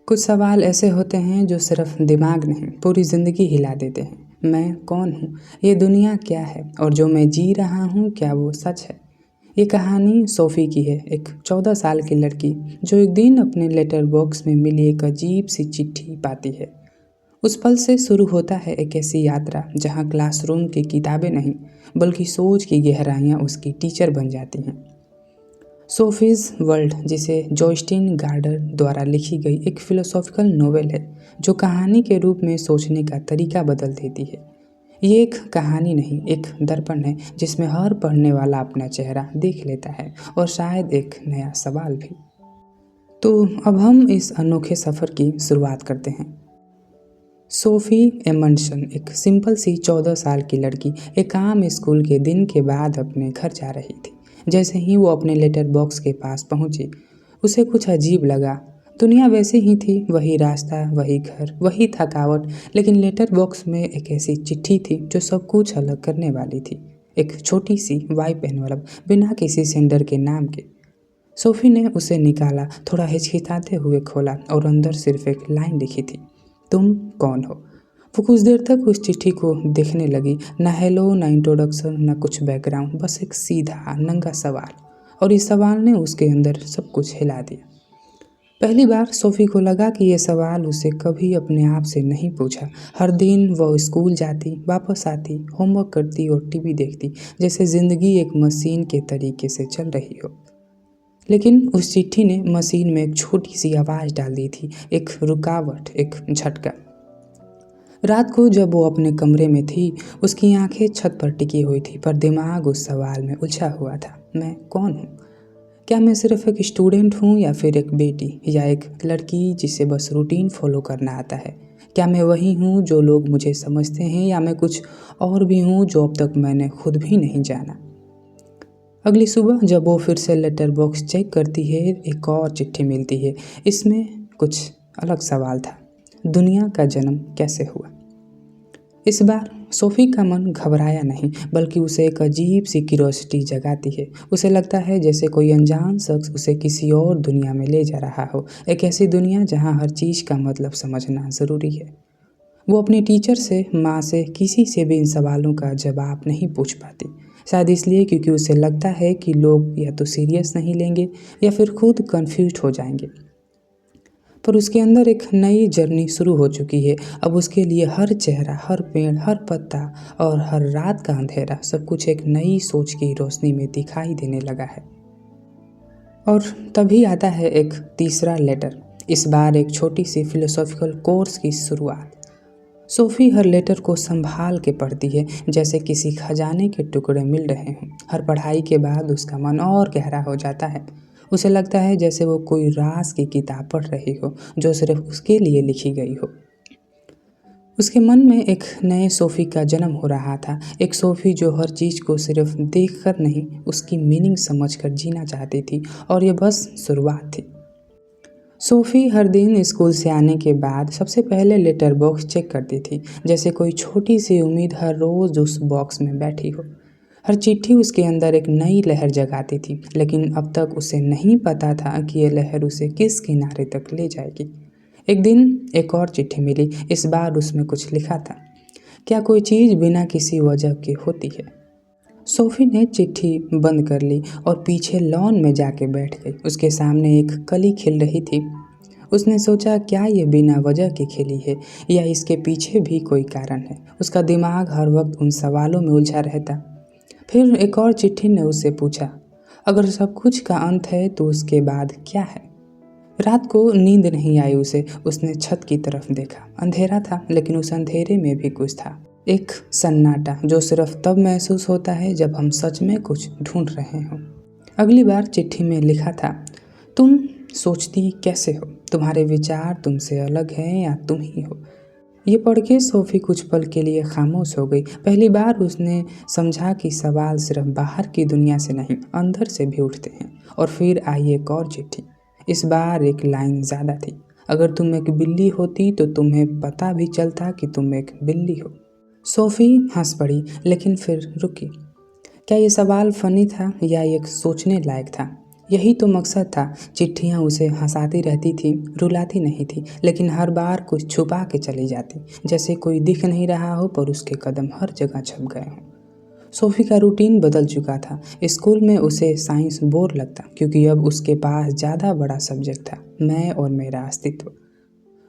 कुछ सवाल ऐसे होते हैं जो सिर्फ दिमाग नहीं पूरी ज़िंदगी हिला देते हैं। मैं कौन हूँ? ये दुनिया क्या है? और जो मैं जी रहा हूँ क्या वो सच है? ये कहानी सोफ़ी की है, एक 14 साल की लड़की जो एक दिन अपने लेटर बॉक्स में मिली एक अजीब सी चिट्ठी पाती है। उस पल से शुरू होता है एक ऐसी यात्रा जहाँ क्लासरूम की किताबें नहीं बल्कि सोच की गहराइयाँ उसकी टीचर बन जाती हैं। सोफीज़ वर्ल्ड, जिसे जॉयस्टिन गार्डर द्वारा लिखी गई एक फ़िलोसॉफ़िकल नॉवेल है जो कहानी के रूप में सोचने का तरीका बदल देती है। ये एक कहानी नहीं, एक दर्पण है जिसमें हर पढ़ने वाला अपना चेहरा देख लेता है और शायद एक नया सवाल भी। तो अब हम इस अनोखे सफ़र की शुरुआत करते हैं। सोफ़ी एमंडसन एक सिंपल सी 14 साल की लड़की एक आम स्कूल के दिन के बाद अपने घर जा रही थी। जैसे ही वो अपने लेटर बॉक्स के पास पहुंची, उसे कुछ अजीब लगा। दुनिया वैसी ही थी, वही रास्ता, वही घर, वही थकावट, लेकिन लेटर बॉक्स में एक ऐसी चिट्ठी थी जो सब कुछ अलग करने वाली थी। एक छोटी सी वाइट एनवलप, बिना किसी सेंडर के नाम के। सोफ़ी ने उसे निकाला, थोड़ा हिचकिचाते हुए खोला और अंदर सिर्फ एक लाइन लिखी थी, तुम कौन हो? वो कुछ देर तक उस चिट्ठी को देखने लगी। ना हेलो, ना इंट्रोडक्शन, ना कुछ बैकग्राउंड, बस एक सीधा नंगा सवाल। और इस सवाल ने उसके अंदर सब कुछ हिला दिया। पहली बार सोफ़ी को लगा कि ये सवाल उसे कभी अपने आप से नहीं पूछा। हर दिन वह स्कूल जाती, वापस आती, होमवर्क करती और टीवी देखती, जैसे ज़िंदगी एक मशीन के तरीके से चल रही हो। लेकिन उस चिट्ठी ने मशीन में एक छोटी सी आवाज़ डाल दी थी, एक रुकावट, एक झटका। रात को जब वो अपने कमरे में थी, उसकी आंखें छत पर टिकी हुई थी, पर दिमाग उस सवाल में उलझा हुआ था, मैं कौन हूँ? क्या मैं सिर्फ एक स्टूडेंट हूँ, या फिर एक बेटी, या एक लड़की जिसे बस रूटीन फॉलो करना आता है? क्या मैं वही हूँ जो लोग मुझे समझते हैं, या मैं कुछ और भी हूँ जो अब तक मैंने खुद भी नहीं जाना? अगली सुबह जब वो फिर से लेटर बॉक्स चेक करती है, एक और चिट्ठी मिलती है। इसमें कुछ अलग सवाल था, दुनिया का जन्म कैसे हुआ? इस बार सोफ़ी का मन घबराया नहीं, बल्कि उसे एक अजीब सी क्यूरियोसिटी जगाती है। उसे लगता है जैसे कोई अनजान शख्स उसे किसी और दुनिया में ले जा रहा हो, एक ऐसी दुनिया जहाँ हर चीज़ का मतलब समझना ज़रूरी है। वो अपने टीचर से, माँ से, किसी से भी इन सवालों का जवाब नहीं पूछ पाती। शायद इसलिए क्योंकि उसे लगता है कि लोग या तो सीरियस नहीं लेंगे या फिर खुद कंफ्यूज हो जाएंगे। पर उसके अंदर एक नई जर्नी शुरू हो चुकी है। अब उसके लिए हर चेहरा, हर पेड़, हर पत्ता और हर रात का अंधेरा, सब कुछ एक नई सोच की रोशनी में दिखाई देने लगा है। और तभी आता है एक तीसरा लेटर, इस बार एक छोटी सी फिलोसॉफिकल कोर्स की शुरुआत। सोफ़ी हर लेटर को संभाल के पढ़ती है, जैसे किसी खजाने के टुकड़े मिल रहे हों। हर पढ़ाई के बाद उसका मन और गहरा हो जाता है। उसे लगता है जैसे वो कोई राज की किताब पढ़ रही हो जो सिर्फ उसके लिए लिखी गई हो। उसके मन में एक नए सोफ़ी का जन्म हो रहा था, एक सोफ़ी जो हर चीज़ को सिर्फ देखकर नहीं, उसकी मीनिंग समझकर जीना चाहती थी। और ये बस शुरुआत थी। सोफ़ी हर दिन स्कूल से आने के बाद सबसे पहले लेटर बॉक्स चेक करती थी, जैसे कोई छोटी सी उम्मीद हर रोज़ उस बॉक्स में बैठी हो। हर चिट्ठी उसके अंदर एक नई लहर जगाती थी, लेकिन अब तक उसे नहीं पता था कि यह लहर उसे किस किनारे तक ले जाएगी। एक दिन एक और चिट्ठी मिली। इस बार उसमें कुछ लिखा था, क्या कोई चीज़ बिना किसी वजह के होती है? सोफ़ी ने चिट्ठी बंद कर ली और पीछे लॉन में जाके बैठ गई। उसके सामने एक कली खिल रही थी। उसने सोचा, क्या ये बिना वजह की खिली है, या इसके पीछे भी कोई कारण है? उसका दिमाग हर वक्त उन सवालों में उलझा रहता। फिर एक और चिट्ठी ने उससे पूछा, अगर सब कुछ का अंत है तो उसके बाद क्या है? रात को नींद नहीं आई उसे। उसने छत की तरफ देखा। अंधेरा था, लेकिन उस अंधेरे में भी कुछ था, एक सन्नाटा जो सिर्फ तब महसूस होता है जब हम सच में कुछ ढूंढ रहे हों। अगली बार चिट्ठी में लिखा था, तुम सोचती कैसे हो? तुम्हारे विचार तुमसे अलग हैं या तुम ही हो? ये पढ़ के सोफ़ी कुछ पल के लिए खामोश हो गई। पहली बार उसने समझा कि सवाल सिर्फ बाहर की दुनिया से नहीं, अंदर से भी उठते हैं। और फिर आई एक और चिट्ठी। इस बार एक लाइन ज़्यादा थी, अगर तुम एक बिल्ली होती तो तुम्हें पता भी चलता कि तुम एक बिल्ली हो। सोफ़ी हंस पड़ी, लेकिन फिर रुकी। क्या ये सवाल फ़नी था या एक सोचने लायक था? यही तो मकसद था। चिट्ठियाँ उसे हंसाती रहती थी, रुलाती नहीं थी, लेकिन हर बार कुछ छुपा के चली जाती, जैसे कोई दिख नहीं रहा हो पर उसके कदम हर जगह छप गए हों। सोफ़ी का रूटीन बदल चुका था। स्कूल में उसे साइंस बोर लगता क्योंकि अब उसके पास ज़्यादा बड़ा सब्जेक्ट था, मैं और मेरा अस्तित्व।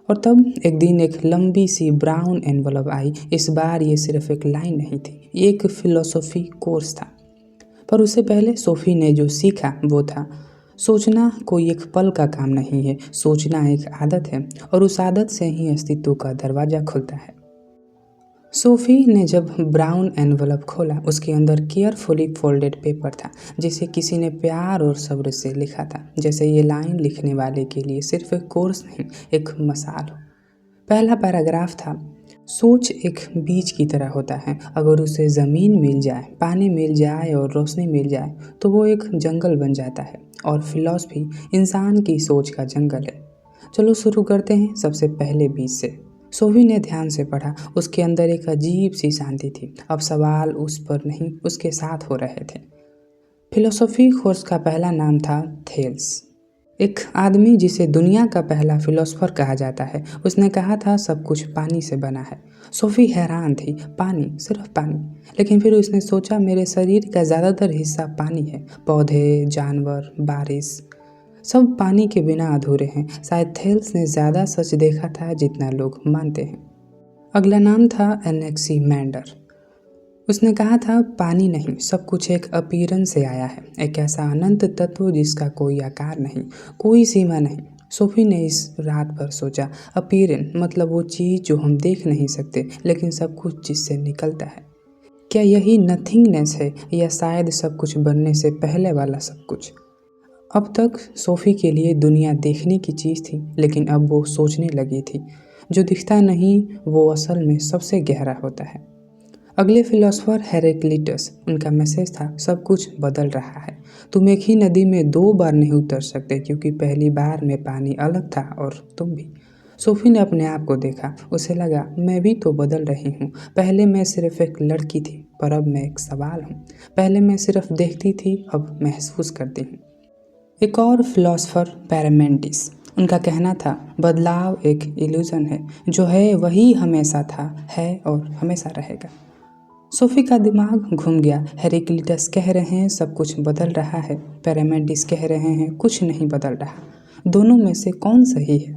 और तब एक दिन एक लंबी सी ब्राउन एनवलप आई। इस बार ये सिर्फ एक लाइन नहीं थी, ये एक फ़िलॉसफ़ी कोर्स था। पर उससे पहले सोफ़ी ने जो सीखा वो था, सोचना कोई एक पल का काम नहीं है, सोचना एक आदत है और उस आदत से ही अस्तित्व का दरवाज़ा खुलता है। सोफ़ी ने जब ब्राउन एनवलप खोला, उसके अंदर केयरफुली फोल्डेड पेपर था, जिसे किसी ने प्यार और सब्र से लिखा था, जैसे ये लाइन लिखने वाले के लिए सिर्फ एक कोर्स नहीं, एक मसाल हो। पहला पैराग्राफ था, सोच एक बीज की तरह होता है, अगर उसे ज़मीन मिल जाए, पानी मिल जाए और रोशनी मिल जाए तो वो एक जंगल बन जाता है। और फिलॉसफी इंसान की सोच का जंगल है। चलो शुरू करते हैं सबसे पहले बीज से। सोफी ने ध्यान से पढ़ा, उसके अंदर एक अजीब सी शांति थी। अब सवाल उस पर नहीं, उसके साथ हो रहे थे। फिलोसफी कोर्स का पहला नाम था थेल्स, एक आदमी जिसे दुनिया का पहला फिलोसफर कहा जाता है। उसने कहा था सब कुछ पानी से बना है। सोफ़ी हैरान थी, पानी, सिर्फ पानी। लेकिन फिर उसने सोचा मेरे शरीर का ज़्यादातर हिस्सा पानी है, पौधे, जानवर, बारिश, सब पानी के बिना अधूरे हैं। शायद थेल्स ने ज़्यादा सच देखा था जितना लोग मानते हैं। अगला नाम था एनेक्सीमैंडर। उसने कहा था पानी नहीं, सब कुछ एक अपीयरेंस से आया है, एक ऐसा अनंत तत्व जिसका कोई आकार नहीं, कोई सीमा नहीं। सोफ़ी ने इस रात भर सोचा, अपीयरेंस मतलब वो चीज़ जो हम देख नहीं सकते लेकिन सब कुछ जिससे निकलता है। क्या यही नथिंगनेस है, या शायद सब कुछ बनने से पहले वाला सब कुछ? अब तक सोफ़ी के लिए दुनिया देखने की चीज़ थी, लेकिन अब वो सोचने लगी थी, जो दिखता नहीं वो असल में सबसे गहरा होता है। अगले फिलोसफर हेरेक्लिटस, उनका मैसेज था सब कुछ बदल रहा है, तुम एक ही नदी में 2 बार नहीं उतर सकते क्योंकि पहली बार में पानी अलग था और तुम भी। सोफ़ी ने अपने आप को देखा, उसे लगा मैं भी तो बदल रही हूँ। पहले मैं सिर्फ एक लड़की थी पर अब मैं एक सवाल हूँ। पहले मैं सिर्फ देखती थी, अब महसूस करती हूँ। एक और फिलोसफर पैरामेंटिस, उनका कहना था बदलाव एक इल्यूजन है, जो है वही हमेशा था, है और हमेशा रहेगा। सोफ़ी का दिमाग घूम गया। हेरेक्लिटस कह रहे हैं सब कुछ बदल रहा है, पैरामेंटिस कह रहे हैं कुछ नहीं बदल रहा। दोनों में से कौन सही है?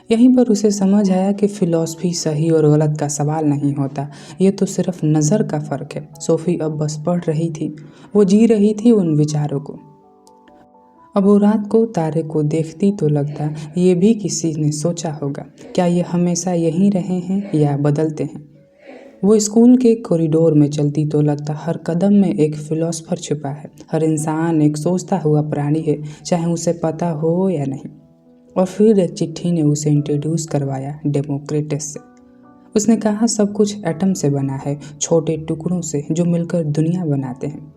यहीं पर उसे समझ आया कि फ़िलॉसफी सही और गलत का सवाल नहीं होता, ये तो सिर्फ नज़र का फ़र्क है। सोफ़ी अब बस पढ़ रही थी, वो जी रही थी उन विचारों को। अब वो रात को तारे को देखती तो लगता ये भी किसी ने सोचा होगा, क्या ये हमेशा यहीं रहे हैं या बदलते हैं? वो स्कूल के कॉरिडोर में चलती तो लगता हर कदम में एक फिलोसफर छुपा है, हर इंसान एक सोचता हुआ प्राणी है, चाहे उसे पता हो या नहीं। और फिर एक चिट्ठी ने उसे इंट्रोड्यूस करवाया डेमोक्रेटस से। उसने कहा सब कुछ एटम से बना है, छोटे टुकड़ों से जो मिलकर दुनिया बनाते हैं।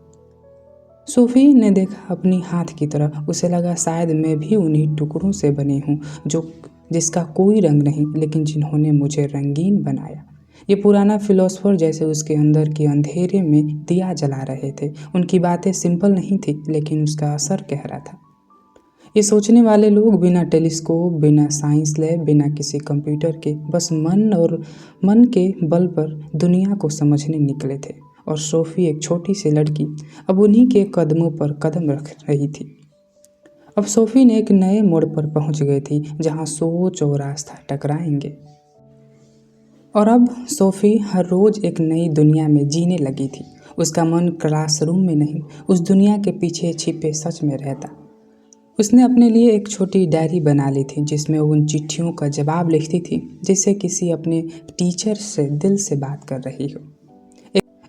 सोफ़ी ने देखा अपनी हाथ की तरफ, उसे लगा शायद मैं भी उन्हीं टुकड़ों से बनी हूँ जो जिसका कोई रंग नहीं, लेकिन जिन्होंने मुझे रंगीन बनाया। ये पुराना फिलोसफर जैसे उसके अंदर के अंधेरे में दिया जला रहे थे। उनकी बातें सिंपल नहीं थी, लेकिन उसका असर गहरा था। ये सोचने वाले लोग बिना टेलीस्कोप, बिना साइंस लैब, बिना किसी कंप्यूटर के, बस मन और मन के बल पर दुनिया को समझने निकले थे। और सोफ़ी एक छोटी सी लड़की अब उन्हीं के कदमों पर कदम रख रही थी। अब सोफ़ी ने एक नए मोड़ पर पहुंच गई थी, जहां सोच और आस्था टकराएंगे। और अब सोफ़ी हर रोज़ एक नई दुनिया में जीने लगी थी। उसका मन क्लासरूम में नहीं, उस दुनिया के पीछे छिपे सच में रहता। उसने अपने लिए एक छोटी डायरी बना ली थी, जिसमें उन चिट्ठियों का जवाब लिखती थी जिससे किसी अपने टीचर से दिल से बात कर रही हो।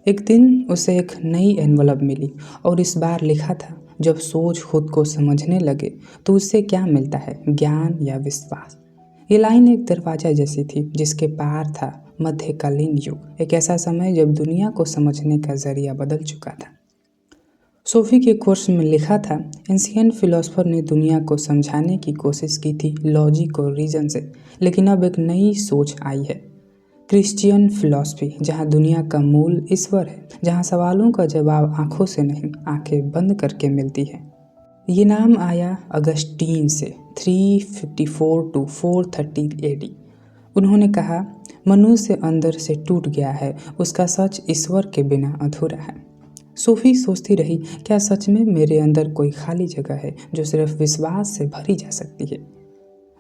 एक दिन उसे एक नई एनवलप मिली और इस बार लिखा था जब सोच खुद को समझने लगे तो उससे क्या मिलता है, ज्ञान या विश्वास। ये लाइन एक दरवाजा जैसी थी जिसके पार था मध्यकालीन युग, एक ऐसा समय जब दुनिया को समझने का जरिया बदल चुका था। सोफ़ी के कोर्स में लिखा था एंशिएंट फिलोसफर ने दुनिया को समझाने की कोशिश की थी लॉजिक और रीजन से, लेकिन अब एक नई सोच आई है, क्रिश्चियन फिलॉसफी, जहाँ दुनिया का मूल ईश्वर है, जहाँ सवालों का जवाब आंखों से नहीं, आंखें बंद करके मिलती है। ये नाम आया अगस्टीन से 354 टू 430 AD। उन्होंने कहा, मनुष्य अंदर से टूट गया है, उसका सच ईश्वर के बिना अधूरा है। सोफी सोचती रही, क्या सच में मेरे अंदर कोई खाली जगह है जो सिर्फ विश्वास से भरी जा सकती है।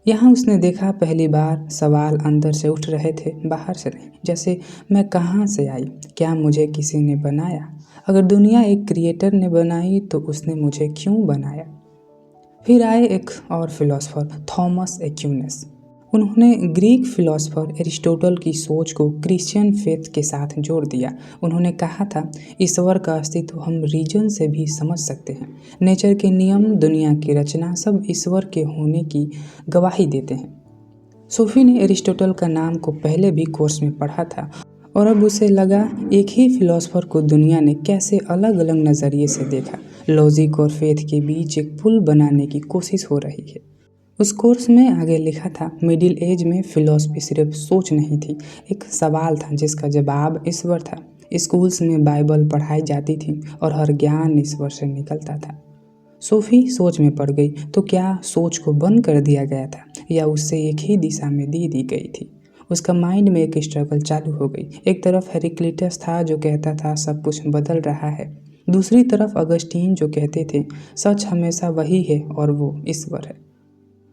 यहाँ उसने देखा, पहली बार सवाल अंदर से उठ रहे थे, बाहर से नहीं। जैसे, मैं कहाँ से आई? क्या मुझे किसी ने बनाया? अगर दुनिया एक क्रिएटर ने बनाई तो उसने मुझे क्यों बनाया? फिर आए एक और फिलोसोफर, थॉमस एक्विनास। उन्होंने ग्रीक फिलोसोफर एरिस्टोटल की सोच को क्रिश्चियन फेथ के साथ जोड़ दिया। उन्होंने कहा था, ईश्वर का अस्तित्व हम रीजन से भी समझ सकते हैं। नेचर के नियम, दुनिया की रचना, सब ईश्वर के होने की गवाही देते हैं। सोफी ने एरिस्टोटल का नाम को पहले भी कोर्स में पढ़ा था और अब उसे लगा एक ही फिलोसोफर को दुनिया ने कैसे अलग अलग नज़रिए से देखा। लॉजिक और फेथ के बीच एक पुल बनाने की कोशिश हो रही है। उस कोर्स में आगे लिखा था, मिडिल एज में फिलॉसफी सिर्फ सोच नहीं थी, एक सवाल था जिसका जवाब ईश्वर था। स्कूल्स में बाइबल पढ़ाई जाती थी और हर ज्ञान ईश्वर से निकलता था। सोफी सोच में पड़ गई, तो क्या सोच को बंद कर दिया गया था या उससे एक ही दिशा में दी गई थी? उसका माइंड में एक स्ट्रगल चालू हो गई। एक तरफ हेराक्लिटस था जो कहता था सब कुछ बदल रहा है, दूसरी तरफ अगस्टीन जो कहते थे सच हमेशा वही है और वो ईश्वर है।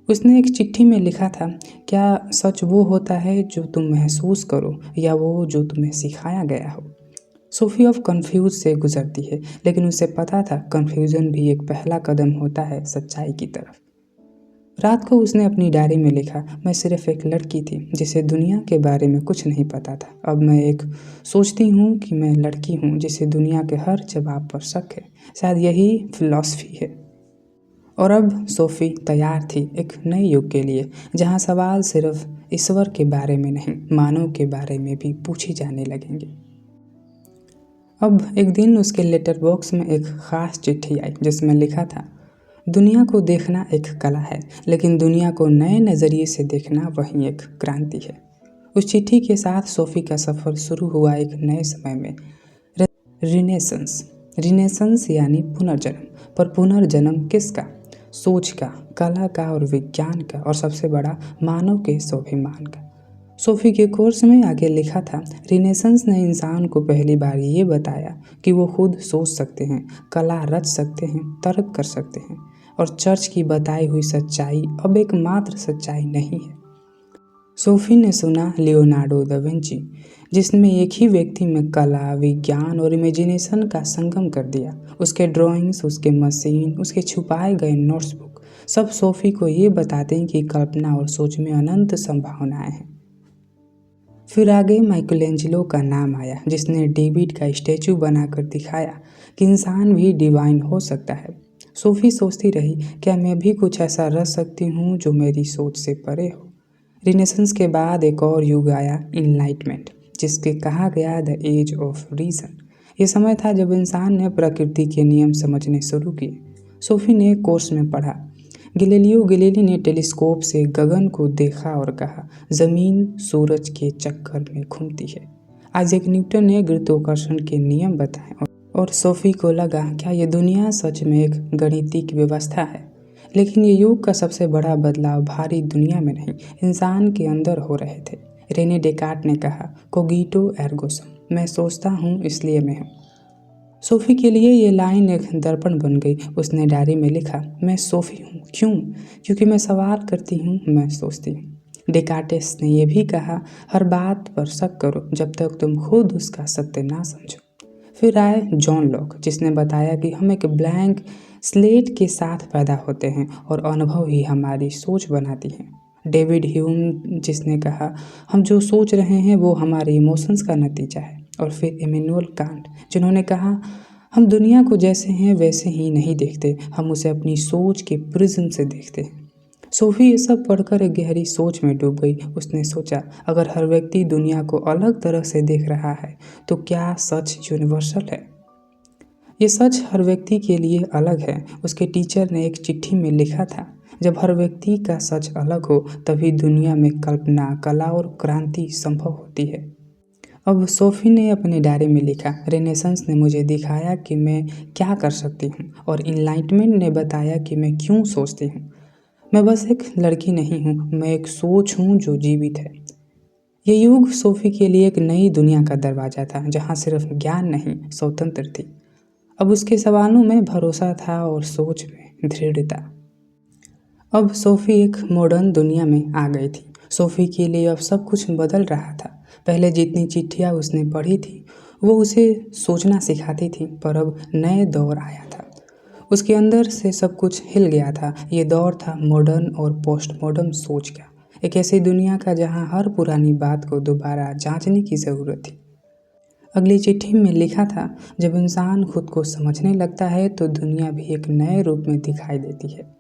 उसने एक चिट्ठी में लिखा था, क्या सच वो होता है जो तुम महसूस करो या वो जो तुम्हें सिखाया गया हो? सोफी ऑफ कन्फ्यूज से गुजरती है, लेकिन उसे पता था कन्फ्यूजन भी एक पहला कदम होता है सच्चाई की तरफ। रात को उसने अपनी डायरी में लिखा, मैं सिर्फ एक लड़की थी जिसे दुनिया के बारे में कुछ नहीं पता था। अब मैं एक सोचती हूँ कि मैं लड़की हूँ जिसे दुनिया के हर जवाब पर शक है। शायद यही फिलॉसफी है। और अब सोफी तैयार थी एक नए युग के लिए, जहाँ सवाल सिर्फ ईश्वर के बारे में नहीं, मानव के बारे में भी पूछे जाने लगेंगे। अब एक दिन उसके लेटर बॉक्स में एक ख़ास चिट्ठी आई जिसमें लिखा था, दुनिया को देखना एक कला है, लेकिन दुनिया को नए नज़रिए से देखना वही एक क्रांति है। उस चिट्ठी के साथ सोफी का सफ़र शुरू हुआ एक नए समय में। रिनेसेंस। रिनेसेंस यानी पुनर्जन्म। पर पुनर्जन्म किसका? सोच का, कला का और विज्ञान का, और सबसे बड़ा मानव के स्वाभिमान का। सोफी के कोर्स में आगे लिखा था, रिनेसेंस ने इंसान को पहली बार ये बताया कि वो खुद सोच सकते हैं, कला रच सकते हैं, तर्क कर सकते हैं, और चर्च की बताई हुई सच्चाई अब एकमात्र सच्चाई नहीं है। सोफी ने सुना लियोनार्डो दा विंची, जिसने एक ही व्यक्ति में कला, विज्ञान और इमेजिनेशन का संगम कर दिया। उसके ड्राइंग्स, उसके मशीन, उसके छुपाए गए नोट्सबुक, सब सोफी को ये बताते हैं कि कल्पना और सोच में अनंत संभावनाएं हैं। फिर आगे माइकलएंजेलो का नाम आया, जिसने डेविड का स्टैचू बनाकर दिखाया कि इंसान भी डिवाइन हो सकता है। सोफी सोचती रही, क्या मैं भी कुछ ऐसा रच सकती हूँ जो मेरी सोच से परे हो? रिनेसेंस के बाद एक और युग आया, इनलाइटमेंट, जिसके कहा गया द एज ऑफ रीजन। ये समय था जब इंसान ने प्रकृति के नियम समझने शुरू किए। सोफी ने कोर्स में पढ़ा, गैलीलियो गैलीली ने टेलीस्कोप से गगन को देखा और कहा, ज़मीन सूरज के चक्कर में घूमती है। आइजैक न्यूटन ने गुरुत्वाकर्षण के नियम बताए और सोफी को लगा, क्या ये दुनिया सच में एक गणितीय व्यवस्था है? लेकिन ये युग का सबसे बड़ा बदलाव भारी दुनिया में नहीं, इंसान के अंदर हो रहे थे। रेने डेकार्ट ने कहा, कोगिटो एर्गो सम, मैं सोचता हूँ इसलिए मैं हूँ। सोफी के लिए ये लाइन एक दर्पण बन गई। उसने डायरी में लिखा, मैं सोफी हूँ। क्यों? क्योंकि मैं सवाल करती हूँ, मैं सोचती हूँ। डेकार्टेस ने यह भी कहा, हर बात पर शक करो जब तक तुम खुद उसका सत्य ना समझो। फिर आए जॉन लॉक, जिसने बताया कि हम एक ब्लैंक स्लेट के साथ पैदा होते हैं और अनुभव ही हमारी सोच बनाती हैं। डेविड ह्यूम, जिसने कहा हम जो सोच रहे हैं वो हमारे इमोशंस का नतीजा है। और फिर इमैनुअल कांट, जिन्होंने कहा हम दुनिया को जैसे हैं वैसे ही नहीं देखते, हम उसे अपनी सोच के प्रिज्म से देखते हैं। सोफी ये सब पढ़कर एक गहरी सोच में डूब गई। उसने सोचा, अगर हर व्यक्ति दुनिया को अलग तरह से देख रहा है तो क्या सच यूनिवर्सल है? ये सच हर व्यक्ति के लिए अलग है। उसके टीचर ने एक चिट्ठी में लिखा था, जब हर व्यक्ति का सच अलग हो तभी दुनिया में कल्पना, कला और क्रांति संभव होती है। अब सोफ़ी ने अपनी डायरी में लिखा, रेनेसांस ने मुझे दिखाया कि मैं क्या कर सकती हूँ और इनलाइटमेंट ने बताया कि मैं क्यों सोचती हूँ। मैं बस एक लड़की नहीं हूँ, मैं एक सोच हूँ जो जीवित है। ये युग सोफ़ी के लिए एक नई दुनिया का दरवाज़ा था, जहाँ सिर्फ ज्ञान नहीं, स्वतंत्र थी। अब उसके सवालों में भरोसा था और सोच में दृढ़ता। अब सोफ़ी एक मॉडर्न दुनिया में आ गई थी। सोफ़ी के लिए अब सब कुछ बदल रहा था। पहले जितनी चिट्ठियाँ उसने पढ़ी थी वो उसे सोचना सिखाती थी, पर अब नए दौर आया था। उसके अंदर से सब कुछ हिल गया था। ये दौर था मॉडर्न और पोस्ट मॉडर्न सोच का, एक ऐसी दुनिया का जहाँ हर पुरानी बात को दोबारा जांचने की ज़रूरत थी। अगली चिट्ठी में लिखा था, जब इंसान खुद को समझने लगता है तो दुनिया भी एक नए रूप में दिखाई देती है।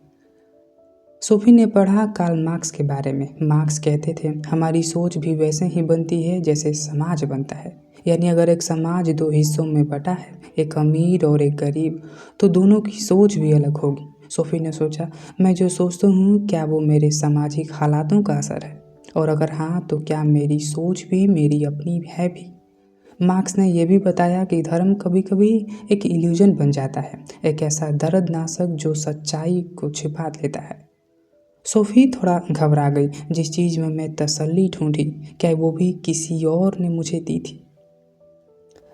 सोफ़ी ने पढ़ा कार्ल मार्क्स के बारे में। मार्क्स कहते थे, हमारी सोच भी वैसे ही बनती है जैसे समाज बनता है। यानी अगर एक समाज दो हिस्सों में बटा है, एक अमीर और एक गरीब, तो दोनों की सोच भी अलग होगी। सोफ़ी ने सोचा, मैं जो सोचता हूँ क्या वो मेरे सामाजिक हालातों का असर है, और अगर हाँ तो क्या मेरी सोच भी मेरी अपनी है भी। मार्क्स ने यह भी बताया कि धर्म कभी कभी एक इल्यूजन बन जाता है, एक ऐसा दर्दनाशक जो सच्चाई को छिपा लेता है। सोफ़ी थोड़ा घबरा गई। जिस चीज़ में मैं तसल्ली ढूंढी, क्या वो भी किसी और ने मुझे दी थी?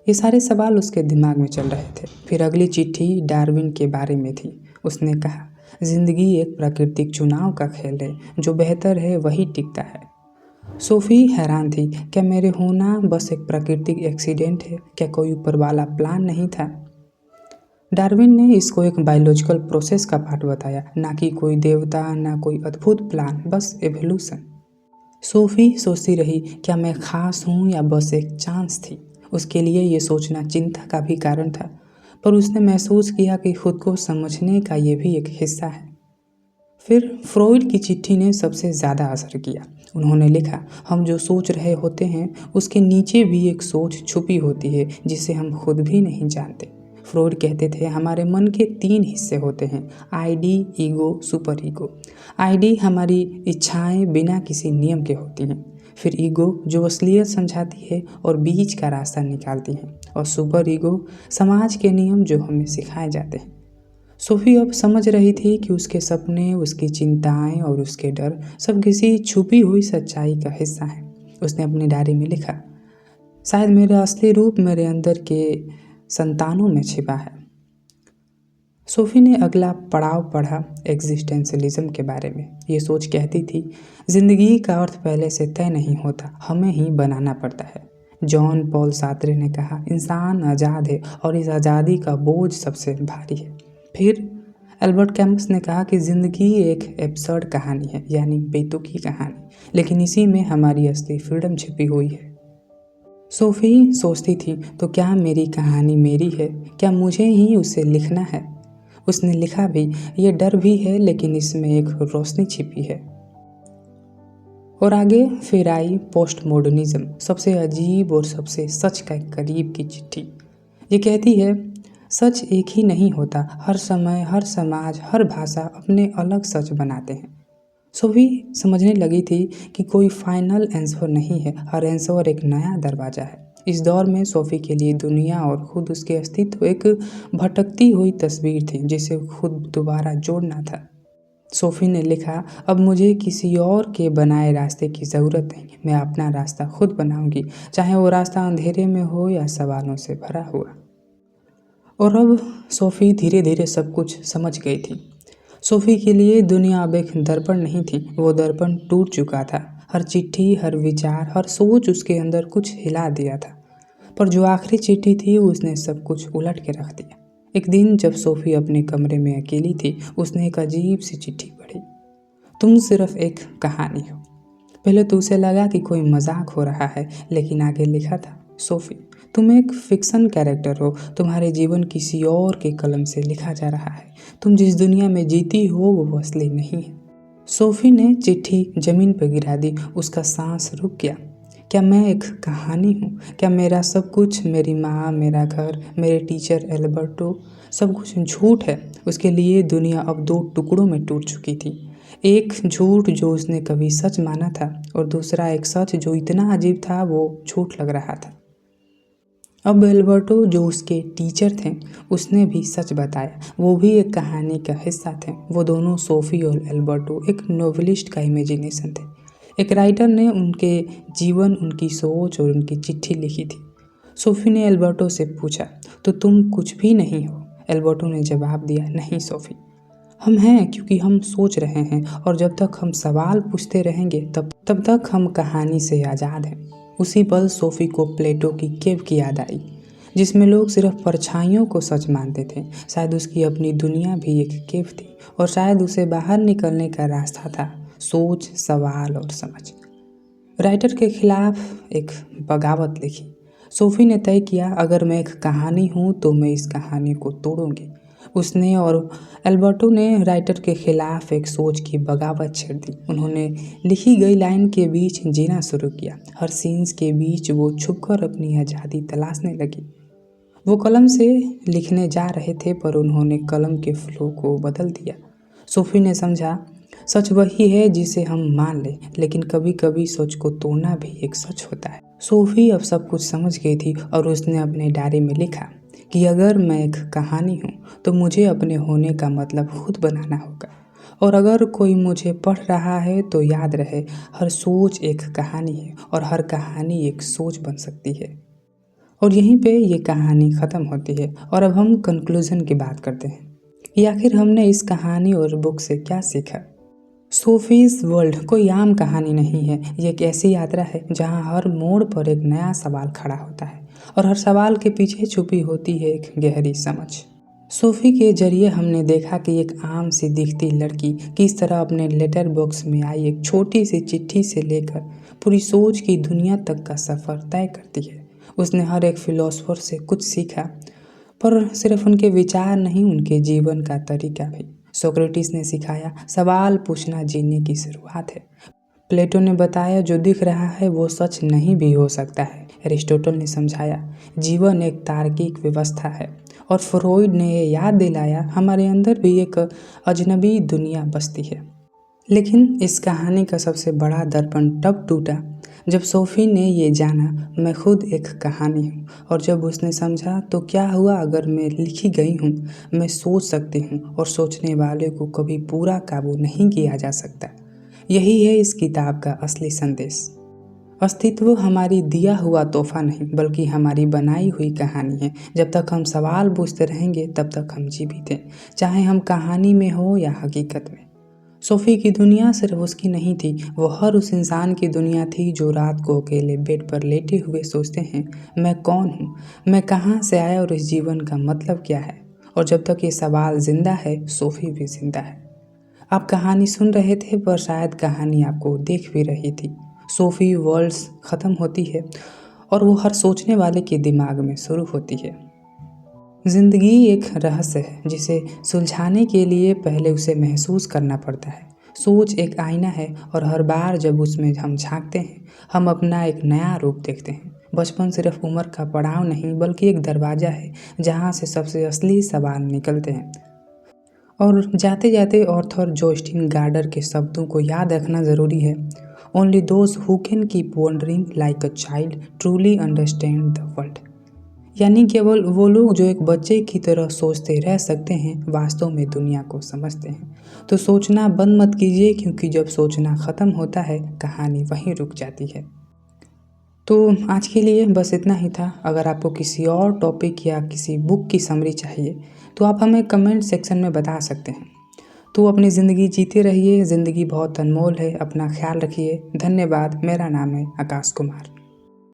ये सारे सवाल उसके दिमाग में चल रहे थे। फिर अगली चिट्ठी डार्विन के बारे में थी। उसने कहा, जिंदगी एक प्राकृतिक चुनाव का खेल है, जो बेहतर है वही टिकता है। सोफ़ी हैरान थी, क्या मेरे होना बस एक प्राकृतिक एक्सीडेंट है? क्या कोई ऊपर वाला प्लान नहीं था? डार्विन ने इसको एक बायोलॉजिकल प्रोसेस का पार्ट बताया, ना कि कोई देवता, ना कोई अद्भुत प्लान, बस एवोल्यूशन। सोफ़ी सोचती रही, क्या मैं खास हूँ या बस एक चांस थी? उसके लिए ये सोचना चिंता का भी कारण था, पर उसने महसूस किया कि खुद को समझने का ये भी एक हिस्सा है। फिर फ्रॉइड की चिट्ठी ने सबसे ज़्यादा असर किया। उन्होंने लिखा, हम जो सोच रहे होते हैं उसके नीचे भी एक सोच छुपी होती है जिसे हम खुद भी नहीं जानते। फ्रॉइड कहते थे, हमारे मन के 3 हिस्से होते हैं, ID, ego, super ego. ID हमारी इच्छाएं बिना किसी नियम के होती हैं। फिर ईगो जो असलियत समझाती है और बीच का रास्ता निकालती है। और सुपर ईगो समाज के नियम जो हमें सिखाए जाते हैं। सोफ़ी अब समझ रही थी कि उसके सपने, उसकी चिंताएं और उसके डर सब किसी छुपी हुई सच्चाई का हिस्सा है। उसने अपनी डायरी में लिखा, शायद मेरा असली रूप मेरे अंदर के संतानों में छिपा है। सोफ़ी ने अगला पड़ाव पढ़ा, एग्जिस्टेंशलिज्म के बारे में। ये सोच कहती थी, जिंदगी का अर्थ पहले से तय नहीं होता, हमें ही बनाना पड़ता है। जॉन पॉल सार्त्रे ने कहा, इंसान आज़ाद है और इस आज़ादी का बोझ सबसे भारी है। फिर एल्बर्ट कैमस ने कहा कि ज़िंदगी एक एब्सर्ड कहानी है, यानी बेतुकी कहानी, लेकिन इसी में हमारी असली फ्रीडम छिपी हुई है। सोफ़ी सोचती थी, तो क्या मेरी कहानी मेरी है? क्या मुझे ही उसे लिखना है? उसने लिखा भी, ये डर भी है लेकिन इसमें एक रोशनी छिपी है। और आगे फिर आई पोस्ट मॉडर्निज्म, सबसे अजीब और सबसे सच का करीब की चिट्ठी। ये कहती है, सच एक ही नहीं होता, हर समय, हर समाज, हर भाषा अपने अलग सच बनाते हैं। सोफ़ी समझने लगी थी कि कोई फाइनल आंसर नहीं है, हर आंसर एक नया दरवाज़ा है। इस दौर में सोफ़ी के लिए दुनिया और खुद उसके अस्तित्व एक भटकती हुई तस्वीर थी जिसे खुद दोबारा जोड़ना था। सोफ़ी ने लिखा, अब मुझे किसी और के बनाए रास्ते की ज़रूरत नहीं, मैं अपना रास्ता खुद बनाऊंगी, चाहे वो रास्ता अंधेरे में हो या सवालों से भरा हुआ। और अब सोफ़ी धीरे धीरे सब कुछ समझ गई थी। सोफ़ी के लिए दुनिया अब एक दर्पण नहीं थी, वो दर्पण टूट चुका था। हर चिट्ठी, हर विचार, हर सोच उसके अंदर कुछ हिला दिया था। पर जो आखिरी चिट्ठी थी उसने सब कुछ उलट के रख दिया। एक दिन जब सोफ़ी अपने कमरे में अकेली थी, उसने एक अजीब सी चिट्ठी पढ़ी, तुम सिर्फ एक कहानी हो। पहले तो उसे लगा कि कोई मजाक हो रहा है, लेकिन आगे लिखा था, सोफ़ी तुम एक फिक्शन कैरेक्टर हो, तुम्हारे जीवन किसी और के कलम से लिखा जा रहा है, तुम जिस दुनिया में जीती हो वो असली नहीं है। सोफ़ी ने चिट्ठी ज़मीन पर गिरा दी, उसका सांस रुक गया। क्या मैं एक कहानी हूँ? क्या मेरा सब कुछ, मेरी माँ, मेरा घर, मेरे टीचर एल्बर्टो, सब कुछ झूठ है? उसके लिए दुनिया अब 2 टुकड़ों में टूट चुकी थी। एक झूठ जो उसने कभी सच माना था और दूसरा एक सच जो इतना अजीब था वो झूठ लग रहा था। अब एल्बर्टो जो उसके टीचर थे उसने भी सच बताया, वो भी एक कहानी का हिस्सा थे। वो दोनों सोफ़ी और एल्बर्टो एक नोवेलिस्ट का इमेजिनेशन थे। एक राइटर ने उनके जीवन, उनकी सोच और उनकी चिट्ठी लिखी थी। सोफ़ी ने एल्बर्टो से पूछा, तो तुम कुछ भी नहीं हो? एल्बर्टो ने जवाब दिया, नहीं सोफ़ी, हम हैं क्योंकि हम सोच रहे हैं, और जब तक हम सवाल पूछते रहेंगे तब तक हम कहानी से आज़ाद हैं। उसी पल सोफ़ी को प्लेटो की केव की याद आई, जिसमें लोग सिर्फ परछाइयों को सच मानते थे। शायद उसकी अपनी दुनिया भी एक केव थी, और शायद उसे बाहर निकलने का रास्ता था सोच, सवाल और समझ। राइटर के खिलाफ एक बगावत लिखी। सोफ़ी ने तय किया, अगर मैं एक कहानी हूँ तो मैं इस कहानी को तोड़ूंगी। उसने और एल्बर्टो ने राइटर के खिलाफ एक सोच की बगावत छेड़ दी। उन्होंने लिखी गई लाइन के बीच जीना शुरू किया। हर सीन्स के बीच वो छुपकर अपनी आज़ादी तलाशने लगी। वो कलम से लिखने जा रहे थे, पर उन्होंने कलम के फ्लो को बदल दिया। सोफ़ी ने समझा, सच वही है जिसे हम मान लें, लेकिन कभी कभी सोच को तोड़ना भी एक सच होता है। सोफ़ी अब सब कुछ समझ गई थी, और उसने अपने डायरी में लिखा कि अगर मैं एक कहानी हूँ तो मुझे अपने होने का मतलब खुद बनाना होगा, और अगर कोई मुझे पढ़ रहा है तो याद रहे, हर सोच एक कहानी है और हर कहानी एक सोच बन सकती है। और यहीं पे ये कहानी ख़त्म होती है, और अब हम कंक्लूज़न की बात करते हैं कि आखिर हमने इस कहानी और बुक से क्या सीखा। सोफ़ीज़ वर्ल्ड कोई आम कहानी नहीं है। ये एक ऐसी यात्रा है जहाँ हर मोड़ पर एक नया सवाल खड़ा होता है, और हर सवाल के पीछे छुपी होती है एक गहरी समझ। सोफ़ी के जरिए हमने देखा कि एक आम सी दिखती लड़की किस तरह अपने लेटर बॉक्स में आई एक छोटी सी चिट्ठी से लेकर पूरी सोच की दुनिया तक का सफ़र तय करती है। उसने हर एक फिलोसोफर से कुछ सीखा, पर सिर्फ उनके विचार नहीं, उनके जीवन का तरीका भी। सोक्रेटिस ने सिखाया, सवाल पूछना जीने की शुरुआत है। प्लेटो ने बताया, जो दिख रहा है वो सच नहीं भी हो सकता है। एरिस्टोटल ने समझाया, जीवन एक तार्किक व्यवस्था है। और फ्रॉइड ने ये याद दिलाया, हमारे अंदर भी एक अजनबी दुनिया बसती है। लेकिन इस कहानी का सबसे बड़ा दर्पण तब टूटा जब सोफ़ी ने ये जाना, मैं खुद एक कहानी हूँ। और जब उसने समझा, तो क्या हुआ अगर मैं लिखी गई हूँ, मैं सोच सकती हूँ, और सोचने वाले को कभी पूरा काबू नहीं किया जा सकता। यही है इस किताब का असली संदेश। अस्तित्व हमारी दिया हुआ तोहफा नहीं, बल्कि हमारी बनाई हुई कहानी है। जब तक हम सवाल पूछते रहेंगे तब तक हम जीवित हैं, चाहे हम कहानी में हो या हकीकत में। सोफ़ी की दुनिया सिर्फ उसकी नहीं थी, वो हर उस इंसान की दुनिया थी जो रात को अकेले बेड पर लेटे हुए सोचते हैं, मैं कौन हूँ, मैं कहाँ से आया और इस जीवन का मतलब क्या है। और जब तक ये सवाल ज़िंदा है, सोफ़ी भी ज़िंदा है। आप कहानी सुन रहे थे, पर शायद कहानी आपको देख भी रही थी। सोफ़ी वर्ल्ड्स ख़त्म होती है, और वो हर सोचने वाले के दिमाग में शुरू होती है। ज़िंदगी एक रहस्य है जिसे सुलझाने के लिए पहले उसे महसूस करना पड़ता है। सोच एक आईना है, और हर बार जब उसमें हम झांकते हैं, हम अपना एक नया रूप देखते हैं। बचपन सिर्फ उम्र का पड़ाव नहीं, बल्कि एक दरवाज़ा है जहाँ से सबसे असली सवाल निकलते हैं। और जाते जाते ऑर्थर जोस्टिन गार्डर के शब्दों को याद रखना ज़रूरी है, only those who can keep wondering like a child truly understand the world. यानी केवल वो लोग जो एक बच्चे की तरह सोचते रह सकते हैं, वास्तव में दुनिया को समझते हैं। तो सोचना बंद मत कीजिए, क्योंकि जब सोचना ख़त्म होता है, कहानी वहीं रुक जाती है। तो आज के लिए बस इतना ही था। अगर आपको किसी और टॉपिक या किसी बुक की समरी चाहिए तो आप हमें कमेंट सेक्शन में बता सकते हैं। तो अपनी ज़िंदगी जीते रहिए, ज़िंदगी बहुत अनमोल है। अपना ख्याल रखिए। धन्यवाद। मेरा नाम है आकाश कुमार।